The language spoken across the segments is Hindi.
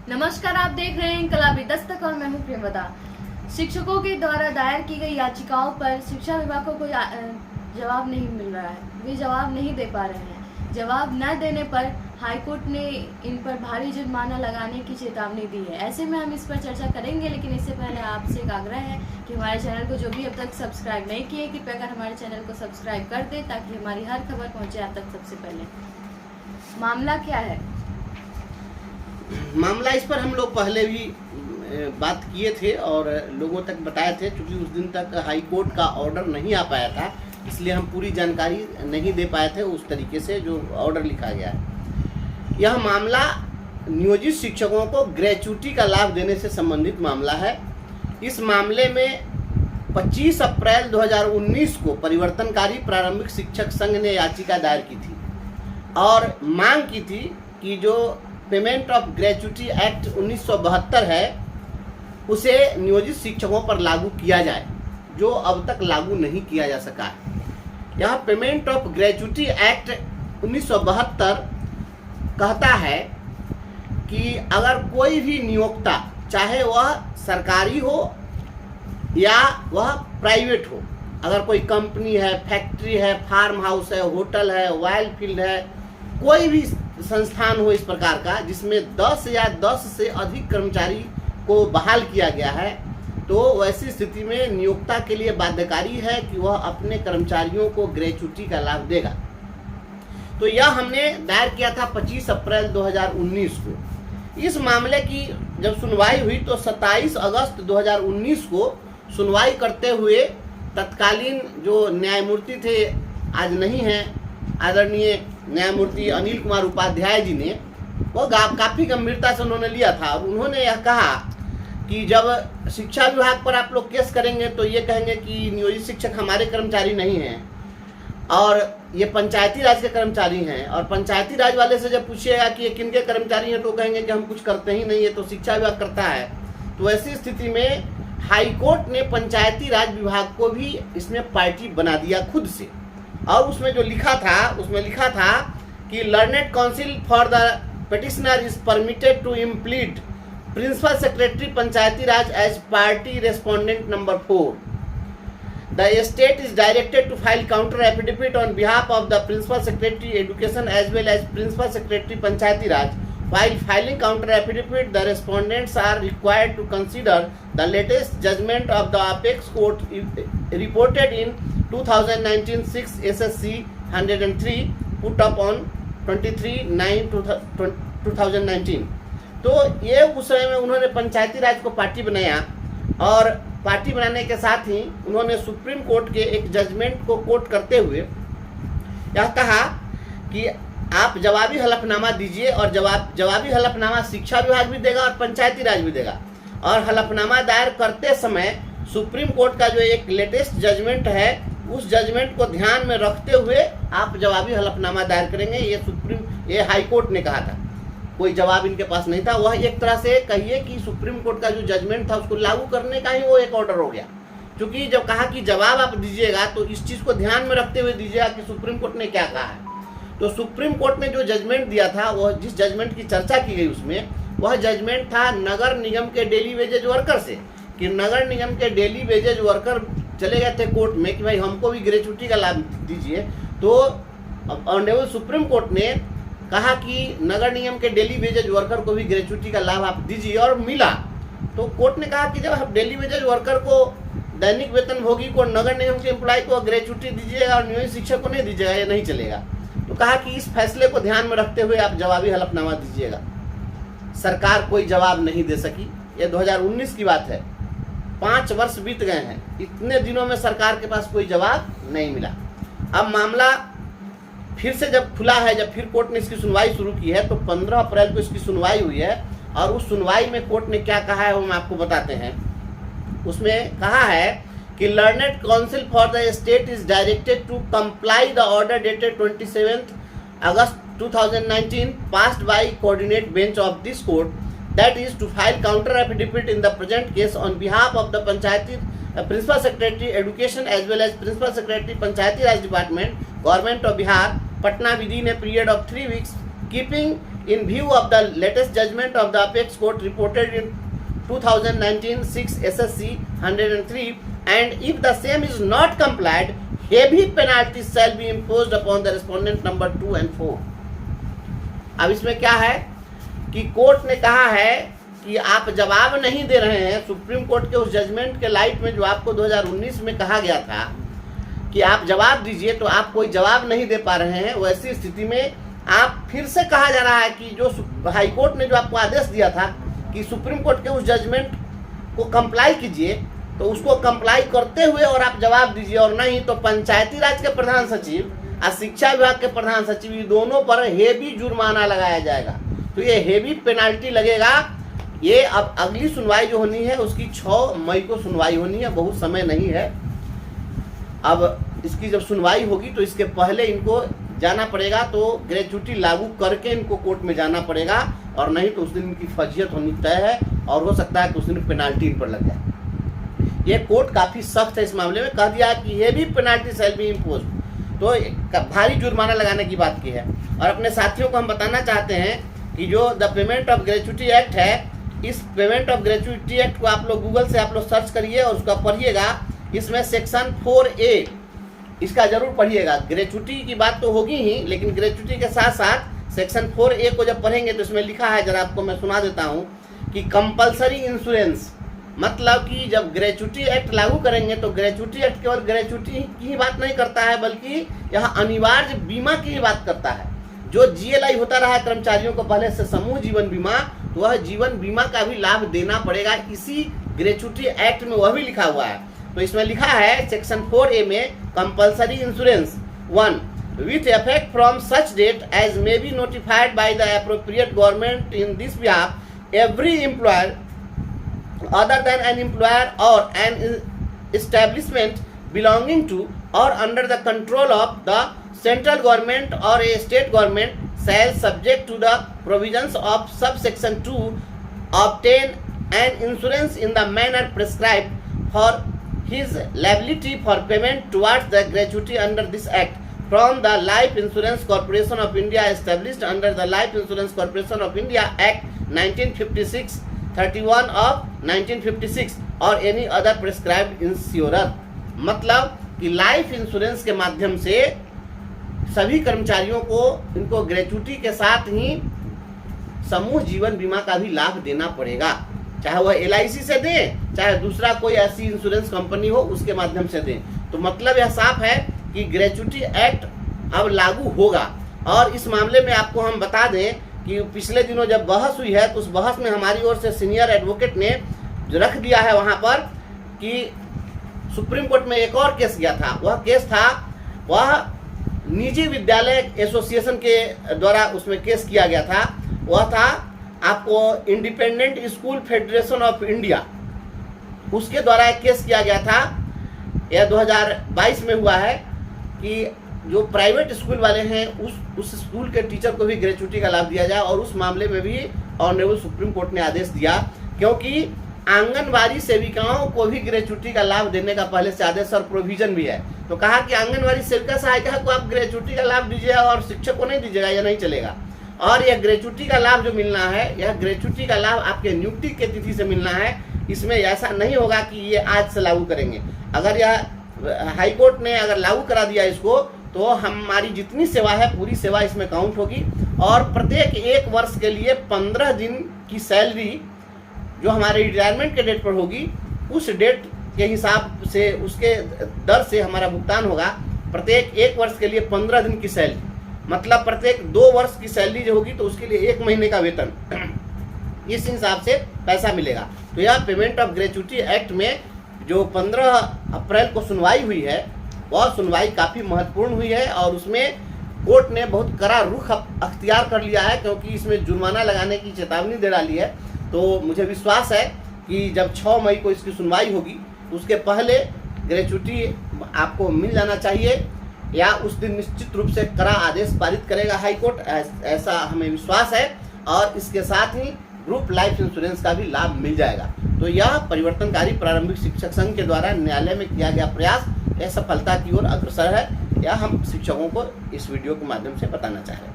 नमस्कार, आप देख रहे हैं इनकलाबी दस्तक और मैं हूं प्रेमदा। शिक्षकों के द्वारा दायर की गई याचिकाओं पर शिक्षा विभाग को कोई जवाब नहीं मिल रहा है। वे जवाब नहीं दे पा रहे हैं। जवाब न देने पर हाईकोर्ट ने इन पर भारी जुर्माना लगाने की चेतावनी दी है। ऐसे में हम इस पर चर्चा करेंगे, लेकिन इससे पहले आपसे एक आग्रह है कि हमारे चैनल को जो भी अब तक सब्सक्राइब नहीं किए, कृपया कर हमारे चैनल को सब्सक्राइब कर दें ताकि हमारी हर खबर पहुँचे आप तक सबसे पहले। मामला क्या है? मामला इस पर हम लोग पहले भी बात किए थे और लोगों तक बताए थे। क्योंकि उस दिन तक हाई कोर्ट का ऑर्डर नहीं आ पाया था, इसलिए हम पूरी जानकारी नहीं दे पाए थे उस तरीके से जो ऑर्डर लिखा गया है। यह मामला नियोजित शिक्षकों को ग्रेच्युटी का लाभ देने से संबंधित मामला है। इस मामले में 25 अप्रैल 2019 को परिवर्तनकारी प्रारंभिक शिक्षक संघ ने याचिका दायर की थी और मांग की थी कि जो पेमेंट ऑफ ग्रेच्युटी एक्ट 1972 है उसे नियोजित शिक्षकों पर लागू किया जाए, जो अब तक लागू नहीं किया जा सका है। यह पेमेंट ऑफ ग्रेच्युटी एक्ट 1972 कहता है कि अगर कोई भी नियोक्ता, चाहे वह सरकारी हो या वह प्राइवेट हो, अगर कोई कंपनी है, फैक्ट्री है, फार्म हाउस है, होटल है, ऑयल फील्ड है, कोई भी संस्थान हो इस प्रकार का जिसमें 10 या 10 से अधिक कर्मचारी को बहाल किया गया है, तो वैसी स्थिति में नियोक्ता के लिए बाध्यकारी है कि वह अपने कर्मचारियों को ग्रेच्युटी का लाभ देगा। तो यह हमने दायर किया था 25 अप्रैल 2019 को। इस मामले की जब सुनवाई हुई तो 27 अगस्त 2019 को सुनवाई करते हुए तत्कालीन जो न्यायमूर्ति थे, आज नहीं हैं, आदरणीय न्यायमूर्ति अनिल कुमार उपाध्याय जी ने, वो काफ़ी गंभीरता से उन्होंने लिया था और उन्होंने यह कहा कि जब शिक्षा विभाग पर आप लोग केस करेंगे तो ये कहेंगे कि नियोजित शिक्षक हमारे कर्मचारी नहीं हैं और ये पंचायती राज के कर्मचारी हैं, और पंचायती राज वाले से जब पूछिएगा कि ये किनके कर्मचारी हैं तो कहेंगे कि हम कुछ करते ही नहीं है, तो शिक्षा विभाग करता है। तो ऐसी स्थिति में हाईकोर्ट ने पंचायती राज विभाग को भी इसमें पार्टी बना दिया खुद से। और उसमें जो लिखा था कि learned council for the petitioner is permitted to implead principal secretary Panchayati Raj as party respondent number 4. The state is directed to file counter affidavit on behalf of the principal secretary education as well as principal secretary Panchayati Raj. While filing counter affidavit, the respondents are required to consider the latest judgment of the apex court reported in 2019 6 SSC 103 put up on 23/9/2019। तो ये उस समय में उन्होंने पंचायती राज को पार्टी बनाया और पार्टी बनाने के साथ ही उन्होंने सुप्रीम कोर्ट के एक जजमेंट को कोट करते हुए यह कहा कि आप जवाबी हलफनामा दीजिए, और जवाबी हलफनामा शिक्षा विभाग भी देगा और पंचायती राज भी देगा। और हलफनामा दायर करते समय सुप्रीम कोर्ट का जो एक लेटेस्ट जजमेंट है उस जजमेंट को ध्यान में रखते हुए आप जवाबी हलफनामा दायर करेंगे। ये हाई कोर्ट ने कहा था, कोई जवाब इनके पास नहीं था। वह एक तरह से कहिए कि सुप्रीम कोर्ट का जो जजमेंट था उसको लागू करने का ही वो एक ऑर्डर हो गया। क्योंकि जब कहा कि जवाब आप दीजिएगा तो इस चीज़ को ध्यान में रखते हुए दीजिएगा कि सुप्रीम कोर्ट ने क्या कहा है। तो सुप्रीम कोर्ट ने जो जजमेंट दिया था, वह जिस जजमेंट की चर्चा की गई उसमें वह जजमेंट था नगर निगम के डेली वेजेज वर्कर से, कि नगर निगम के डेली वेजेज वर्कर चले गए थे कोर्ट में कि भाई हमको भी ग्रेच्युटी का लाभ दीजिए। तो ऑनरेबल सुप्रीम कोर्ट ने कहा कि नगर निगम के डेली वेजेज वर्कर को भी ग्रेच्युटी का लाभ आप दीजिए, और मिला। तो कोर्ट ने कहा कि जब आप डेली वेजेज वर्कर को, दैनिक वेतन भोगी को, नगर निगम के एम्प्लॉय को ग्रेच्युटी दीजिएगा और नियोजित शिक्षक को नहीं दीजिएगा, ये नहीं चलेगा। तो कहा कि इस फैसले को ध्यान में रखते हुए आप जवाबी हलफनामा दीजिएगा। सरकार कोई जवाब नहीं दे सकी। ये 2019 की बात है, 5 वर्ष बीत गए हैं, इतने दिनों में सरकार के पास कोई जवाब नहीं मिला। अब मामला फिर से जब खुला है, जब फिर कोर्ट ने इसकी सुनवाई शुरू की है, तो 15 अप्रैल को इसकी सुनवाई हुई है। और उस सुनवाई में कोर्ट ने क्या कहा है वो हम आपको बताते हैं। उसमें कहा है कि learned council for the state is directed to comply the order dated 27 August 2019 passed by coordinate bench of this court, that is to file counter affidavit in the present case on behalf of the Panchayati Principal Secretary Education as well as Principal Secretary Panchayati Raj Department, Government of Bihar, Patna within a period of 3 weeks, keeping in view of the latest judgment of the apex court reported in 2019 6 SSC 103, and if the same is not complied, heavy penalties shall be imposed upon the respondent number 2 and 4. अब इसमें क्या है कि कोर्ट ने कहा है कि आप जवाब नहीं दे रहे हैं सुप्रीम कोर्ट के उस जजमेंट के लाइट में जो आपको 2019 में कहा गया था कि आप जवाब दीजिए, तो आप कोई जवाब नहीं दे पा रहे हैं। वैसी स्थिति में आप फिर से कहा जा रहा है कि जो हाई कोर्ट ने जो आपको आदेश दिया था कि सुप्रीम कोर्ट के उस जजमेंट को कंप्लाई कीजिए, तो उसको कंप्लाई करते हुए और आप जवाब दीजिए, और नहीं तो पंचायती राज के प्रधान सचिव और शिक्षा विभाग के प्रधान सचिव ये दोनों पर हेवी जुर्माना लगाया जाएगा। तो ये हेवी पेनाल्टी लगेगा। ये अब अगली सुनवाई जो होनी है उसकी 6 मई को सुनवाई होनी है, बहुत समय नहीं है। अब इसकी जब सुनवाई होगी तो इसके पहले इनको जाना पड़ेगा, तो ग्रेच्युटी लागू करके इनको कोर्ट में जाना पड़ेगा, और नहीं तो उस दिन इनकी फर्जियत होनी तय है, और हो सकता है कि उस दिन पेनाल्टी इन पर लग जाए। ये कोर्ट काफ़ी सख्त है इस मामले में, कह दिया कि ये भी पेनाल्टी शैल बी इम्पोज, तो भारी जुर्माना लगाने की बात की है। और अपने साथियों को हम बताना चाहते हैं कि जो the payment of gratuity act है, इस पेमेंट ऑफ ग्रेच्युटी एक्ट को आप लोग गूगल से आप लोग सर्च करिए और उसका पढ़िएगा। इसमें सेक्शन 4A इसका जरूर पढ़िएगा। ग्रेच्युटी की बात तो होगी ही, लेकिन ग्रेच्युटी के साथ साथ सेक्शन 4A को जब पढ़ेंगे तो इसमें लिखा है, जरा आपको मैं सुना देता हूँ कि कंपलसरी इंश्योरेंस, मतलब कि जब ग्रेच्युटी एक्ट लागू करेंगे तो ग्रेच्युटी एक्ट केवल ग्रेच्युटी की ही बात नहीं करता है, बल्कि यह अनिवार्य बीमा की ही बात करता है। जो GLI होता रहा है कर्मचारियों को पहले से समूह जीवन बीमा, तो वह जीवन बीमा का भी लाभ देना पड़ेगा। इसी ग्रेच्युटी एक्ट में वह भी लिखा हुआ है। तो इसमें लिखा है सेक्शन 4A में compulsory insurance 1 with effect from such date as may be notified by the appropriate government in this behalf, every employer other than an employer or an establishment belonging to or under the control of the central government or a state government shall, subject to the provisions of subsection 2, obtain an insurance in the manner prescribed for his liability for payment towards the gratuity under this act from the Life Insurance Corporation of India established under the Life Insurance Corporation of India Act 1956, 31 of 1956 और any other prescribed insurer। मतलब कि लाइफ इंश्योरेंस के माध्यम से सभी कर्मचारियों को इनको ग्रेच्युटी के साथ ही समूह जीवन बीमा का भी लाभ देना पड़ेगा, चाहे वह LIC से दें, चाहे दूसरा कोई ऐसी इंश्योरेंस कंपनी हो उसके माध्यम से दें। तो मतलब यह साफ है कि ग्रेच्युटी एक्ट अब लागू होगा। और इस मामले में आपको हम बता दें कि पिछले दिनों जब बहस हुई है तो उस बहस में हमारी ओर से सीनियर एडवोकेट ने जो रख दिया है वहाँ पर कि सुप्रीम कोर्ट में एक और केस गया था। वह केस था, वह निजी विद्यालय एसोसिएशन के द्वारा उसमें केस किया गया था। वह था आपको independent school federation of India, उसके द्वारा एक केस किया गया था। यह 2022 में हुआ है कि जो प्राइवेट स्कूल वाले हैं उस स्कूल के टीचर को भी ग्रेच्युटी का लाभ दिया जाए। और उस मामले में भी ऑनरेबल सुप्रीम कोर्ट ने आदेश दिया, क्योंकि आंगनबाड़ी सेविकाओं को भी ग्रेच्युटी का लाभ देने का पहले से आदेश और प्रोविजन भी है। तो कहा कि आंगनबाड़ी सेविका सहायिका को आप ग्रेच्युटी का लाभ दीजिएगा और शिक्षक को नहीं दीजिएगा, यह नहीं चलेगा। और यह ग्रेच्युटी का लाभ जो मिलना है, यह ग्रेच्युटी का लाभ आपके नियुक्ति के तिथि से मिलना है। इसमें ऐसा नहीं होगा कि ये आज से लागू करेंगे। अगर यह हाई कोर्ट ने अगर लागू करा दिया इसको, तो हमारी जितनी सेवा है पूरी सेवा इसमें काउंट होगी। और प्रत्येक 1 वर्ष के लिए 15 दिन की सैलरी जो हमारे रिटायरमेंट के डेट पर होगी, उस डेट के हिसाब से उसके दर से हमारा भुगतान होगा। प्रत्येक 1 वर्ष के लिए 15 दिन की सैलरी, मतलब प्रत्येक 2 वर्ष की सैलरी जो होगी तो उसके लिए 1 महीने का वेतन, इस हिसाब से पैसा मिलेगा। तो यह पेमेंट ऑफ ग्रेच्युटी एक्ट में जो 15 अप्रैल को सुनवाई हुई है, वह सुनवाई काफ़ी महत्वपूर्ण हुई है। और उसमें कोर्ट ने बहुत कड़ा रुख अख्तियार कर लिया है, क्योंकि इसमें जुर्माना लगाने की चेतावनी दे डाली है। तो मुझे विश्वास है कि जब 6 मई को इसकी सुनवाई होगी, उसके पहले ग्रेच्युटी आपको मिल जाना चाहिए, या उस दिन निश्चित रूप से कड़ा आदेश पारित करेगा हाई कोर्ट, ऐसा हमें विश्वास है। और इसके साथ ही ग्रुप लाइफ इंश्योरेंस का भी लाभ मिल जाएगा। तो यह परिवर्तनकारी प्रारंभिक शिक्षक संघ के द्वारा न्यायालय में किया गया प्रयास यह सफलता की ओर अग्रसर है, यह हम शिक्षकों को इस वीडियो के माध्यम से बताना चाह रहे हैं।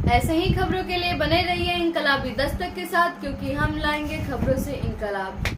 ऐसे ही खबरों के लिए बने रहिए इनकलाबी दस्तक के साथ, क्योंकि हम लाएंगे खबरों से इनकलाब।